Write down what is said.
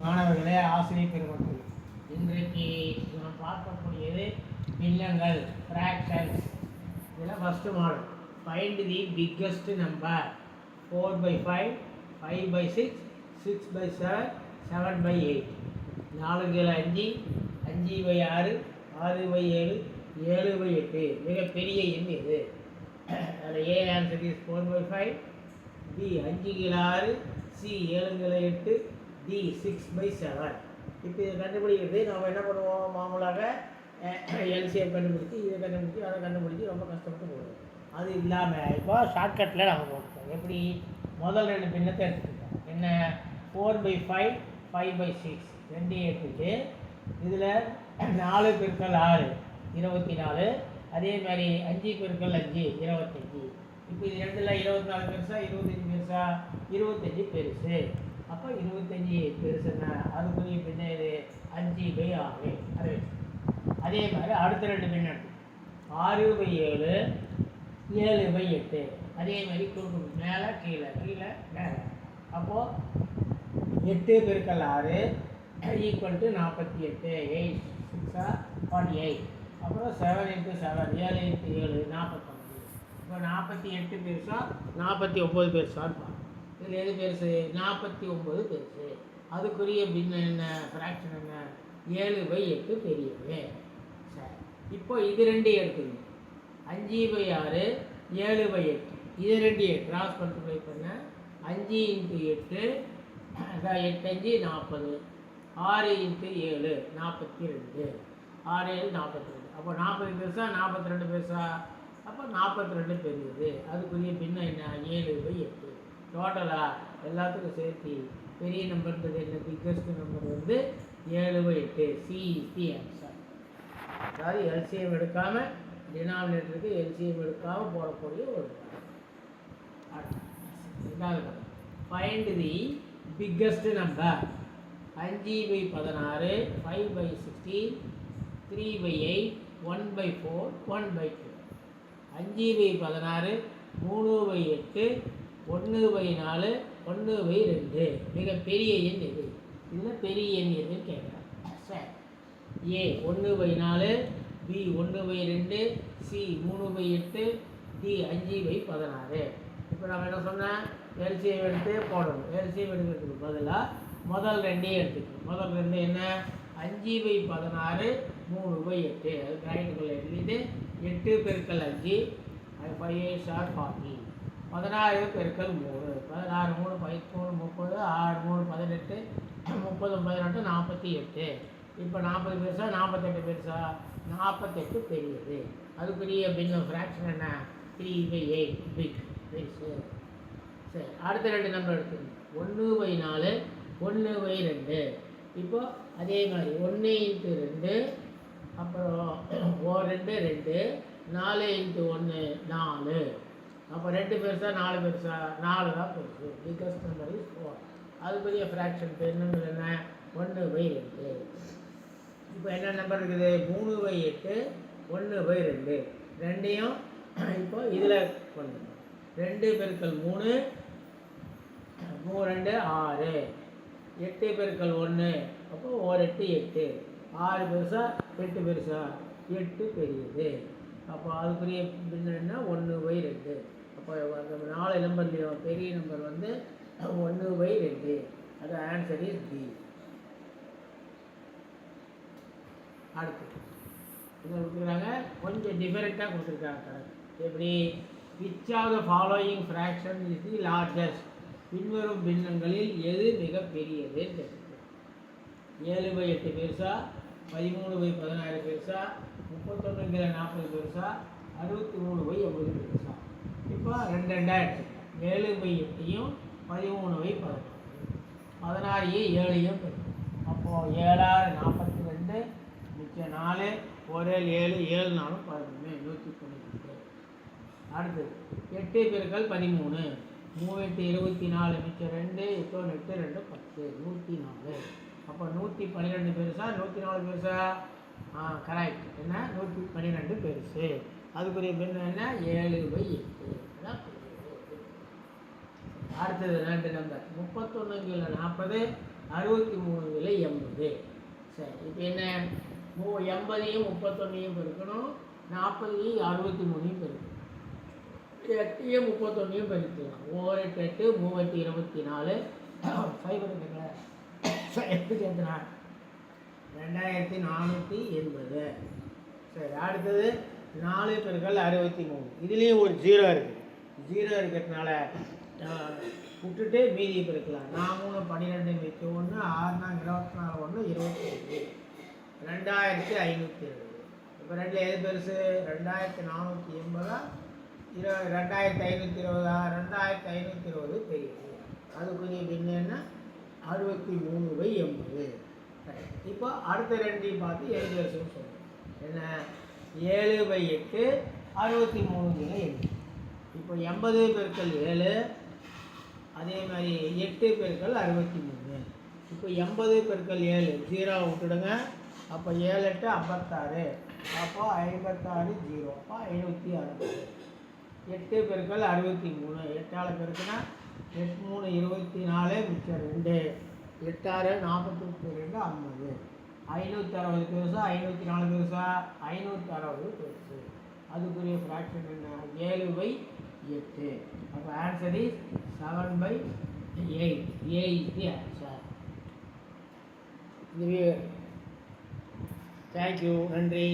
மாணவர்களே, ஆசிரியர் பெருமக்கள், இன்றைக்கு நாம் பார்க்கக்கூடியது பின்னங்கள், ஃப்ராக்ஷன்ஸ். இதில் first model find the biggest number. 4/5, 5/6, 6/7, 7/8. 4×5, 5/6, 6/7, 7/8. மிகப்பெரிய எண் இது. அதில் A answer is 4/5, B 5×6, C 7×8, D 6/7. இப்போ இதை கண்டுபிடிக்கிறது நாம் என்ன பண்ணுவோம்? மாமூலாக எல்சிஎம் கண்டுபிடிச்சி, இதை கண்டுபிடிச்சி, அதை கண்டுபிடிச்சி ரொம்ப கஷ்டப்பட்டு போடுவோம். அது இல்லாமல் இப்போ ஷார்ட்கட்டில் நம்ம போட்டுக்கோம். எப்படி? முதல் 2 பின்னத்தை எடுத்துக்கிட்டோம். என்ன? 4/5, 5/6 ரெண்டையும் எடுத்துட்டு இதில் 4 × 6 24. அதே மாதிரி 5 × 5 25. இப்போ இது ரெண்டில் 24 பெருசா 25 பெருசா? 25 பெருசு. அப்போ 25 பெருசுன்னா அதுக்குரிய பின்ன இது 5/6. அதை அதே மாதிரி அடுத்த 2 பின்ன 6/7, 7/8. அதே மாதிரி குறுக்கு மேலே கீழே கீழே மேலே. அப்போது 8 × 6 = 48. 8 6 48. அப்புறம் 7 × 7, 7 × 7 49. இப்போ 48 பெருசா 49 பெருசான்னு பார்க்கணும். இதில் எது பெருசு? 49 பெருசு. அதுக்குரிய பின்ன என்ன? ஃப்ராக்ஷன் என்ன? 7/8 பெரியது. சரி, இப்போ இது 2 எடுத்துக்கணும். 5/6, 7/8. இது 2 கிராஸ் மல்டிப்ளை பண்ண 5 × 8, 8 5 40. 6 × 7 42. 6 7 42. அப்போ 40 பெருசா 42 பெருசா? அப்போ 42 பெரியது. அதுக்குரிய பின்ன என்ன? 7/8. டோட்டலாக எல்லாத்துக்கும் சேர்த்து பெரிய நம்பர்ன்றது என்ன? பிக்கஸ்ட் நம்பர் வந்து 7/8. C is the answer. அதாவது எல்சிஎம் எடுக்காமல், டினாமினேட்டருக்கு எல்சிஎம் எடுக்காமல் போடக்கூடிய ஒரு ரெண்டாவது ஃபைண்ட் தி பிக்கஸ்ட் நம்பர். 5/16, 5/16, 3/8, 1/4, 1/2. 5/16, 3/8, 1/4, 1/2. மிகப்பெரிய எண் எது? இதில் பெரிய எண் எதுன்னு கேட்குறேன். சரி, ஏ 1/4, பி 1/2, சி 3/8, டி 5/16. இப்போ நம்ம என்ன சொன்னேன்? எல்சிஎம் எடுத்து போடணும். எல்சிஎம் எடுக்கிறதுக்கு பதிலாக முதல் 2 எடுத்துக்கணும். முதல் 2 என்ன? 5/16, 3/8. அது ரைட்டுக்குள்ளே எழுதிட்டு 8 × 5, 5 8 40. 16 × 3, 16 3 13 30, 6 3 18, 30 18 48. இப்போ 40 பெருசா 48 பெருசா? 48 பெரியது. அதுக்குரிய பின்ன ஃப்ராக்ஷன் என்ன? 3/8 பிக் பெருசு. சரி, அடுத்த 2 நம்பர் எடுத்துக்கணும். 1/4, 1/2. இப்போ அதே மாதிரி 1 × 2, அப்புறம் 2 2, 4 × 1 4. அப்போ 2 பெருசா 4 பெருசா? 4 தான் பெருசு. Biggest number is 4. அதுக்குரிய ஃப்ராக்ஷன் பெருநம்பர் என்ன? 1/2. இப்போ என்ன நம்பர் இருக்குது? 3/8, 1/2. ரெண்டையும் இப்போ இதில் கொண்டு 2 × 3, 3 2 6. 8 × 1, அப்போ 8 8. 6 பெருசா 8 பெருசா? 8 பெரியது. அப்போ அதுக்குரிய பின்ன என்ன? 1/2. அப்போ அந்த 4 நம்பர்லையும் பெரிய நம்பர் வந்து 1/2. அது ஆன்சர் இஸ் டி. அடுத்து இதை கொடுத்துருக்காங்க, கொஞ்சம் டிஃபரெண்ட்டாக கொடுத்துருக்காங்க. எப்படி? Which of the following fraction is the largest? பின்வரும் பின்னங்களில் எது மிகப்பெரியது? 7/8 பெருசா? 13/16 பெருசா? 31/40 பெருசா? 63/80 பெருசா? இப்போ 2 2 எடுத்துக்கலாம். 7/8யும் 13/16. 16 7 பெருசு. அப்போது 7 42, மிச்சம் 4, 1 7 7 4 11, 192. அடுத்தது 8 × 13, 3 8 24, மிச்சம் 2, 8 8 2 10, 104. அப்போ 112 பெருசா 104 பெருசா? கரெக்ட். என்ன? 112 பெருசு. அதுக்குரிய பின்ன என்ன? 7/8. அடுத்தது 2 நம்பர் 31 × 40, 63 80. சரி, இப்போ என்ன 80ஐயும் 31ஐயும் பெருக்கணும், 40ஐயும் 63ஐயும் பெருக்கணும், 8ஐயும் 31ஐயும் பெருக்கலாம். 8 8 3 24 ஃபைபர் இருக்குல்ல, எப்படி சேர்த்துனா 2480. சரி, அடுத்தது 4 பெருக்கல் 63. இதுலேயும் ஒரு 0 இருக்குது. 0 இருக்கிறதுனால விட்டுட்டு மீதி பெருக்கலாம். 4 3 12 மிச்ச 1 6 24 1 25 2520. இப்போ ரெண்டில் எது பெருசு? 2480 2520 2520 பெரியது. அதுக்குரிய பின்னன்னா 63/80. இப்போ அடுத்த ரெண்டையும் பார்த்து எது பெருசுன்னு சொல்லுவோம். என்ன 7/8 63/8. இப்போ 80 பெருக்கல் 7, அதே மாதிரி 8 பெருக்கல் 63. இப்போ 80 பெருக்கல் 7 0 விட்டுடுங்க. அப்போ 7 8 56. அப்போ 56 0. அப்போ 560. 8 பெருக்கல் 63. 8ஆல் பெருக்குனா 8 3 24 மிச்சம் 2. 8 6 42 50. 560 பெருசா 504 பெருசா? 560 பெருசு. அதுக்குரிய ஃப்ராக்ஷன் என்ன? 7/8. அப்போ answer is 7/8. A is the answer. Thank you, நன்றி.